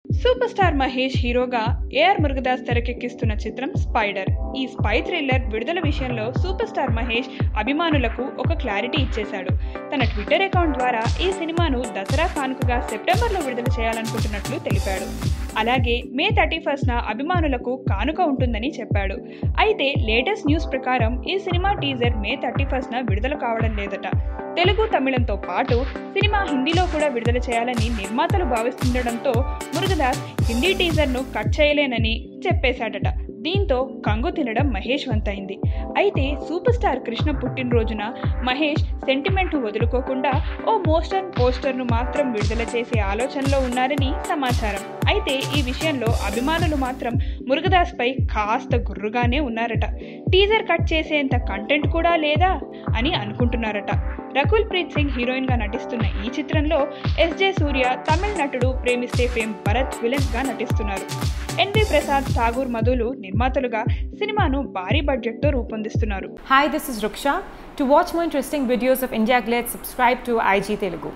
Super star Mahesh హీరోగా AR Murugadoss తెరకెక్కిస్తున్న చిత్రం spider. ఈ స్పై థ్రిల్లర్ విడుదల విషయంలో సూపర్ స్టార్ మహేష్ అభిమానులకు ఒక క్లారిటీ ఇచ్చేశాడు. తన ట్విట్టర్ అకౌంట్ ద్వారా ఈ సినిమాను దసరా కానుకగా సెప్టెంబర్లో విడుదల చేయాలనుకుంటున్నట్లు తెలిపాడు. అలాగే మే 31న అభిమానులకు కానుక ఉంటుందని చెప్పాడు. అయితే లేటెస్ట్ న్యూస్ ప్రకారం ఈ సినిమా టీజర్ మే 31న విడుదల కావడం లేదట. తెలుగు, తమిళంతో పాటు సినిమా హిందీలో కూడా విడుదల చేయాలని నిర్మాతలు భావిస్తుండటంతో మురుగదాస్ హిందీ టీజర్ను కట్ చేయలేనని చెప్పేశాడట. దీంతో కంగు తినడం మహేష్ వంతైంది. అయితే సూపర్ స్టార్ కృష్ణ పుట్టినరోజున మహేష్ సెంటిమెంట్ వదులుకోకుండా ఓ మోస్టర్న్ పోస్టర్ను మాత్రం విడుదల చేసే ఆలోచనలో ఉన్నారని సమాచారం. అయితే ఈ విషయంలో అభిమానులు మాత్రం మురుగదాస్ పై కాస్త గుర్రుగానే ఉన్నారట. టీజర్ కట్ చేసేంత కంటెంట్ కూడా లేదా అని అనుకుంటున్నారట. రకుల్ ప్రీత్ సింగ్ హీరోయిన్ గా నటిస్తున్న ఈ చిత్రంలో ఎస్జే సూర్య, తమిళ నటుడు ప్రేమిస్తే ఫేమ్ భరత్ విలన్స్ గా నటిస్తున్నారు. ఎన్వి ప్రసాద్, ఠాగూర్ మధులు నిర్మాతలుగా సినిమాను భారీ బడ్జెట్ తో రూపొందిస్తున్నారు. Hi, this is Ruksha. To watch more interesting videos of India Glitz, subscribe to IG Telugu.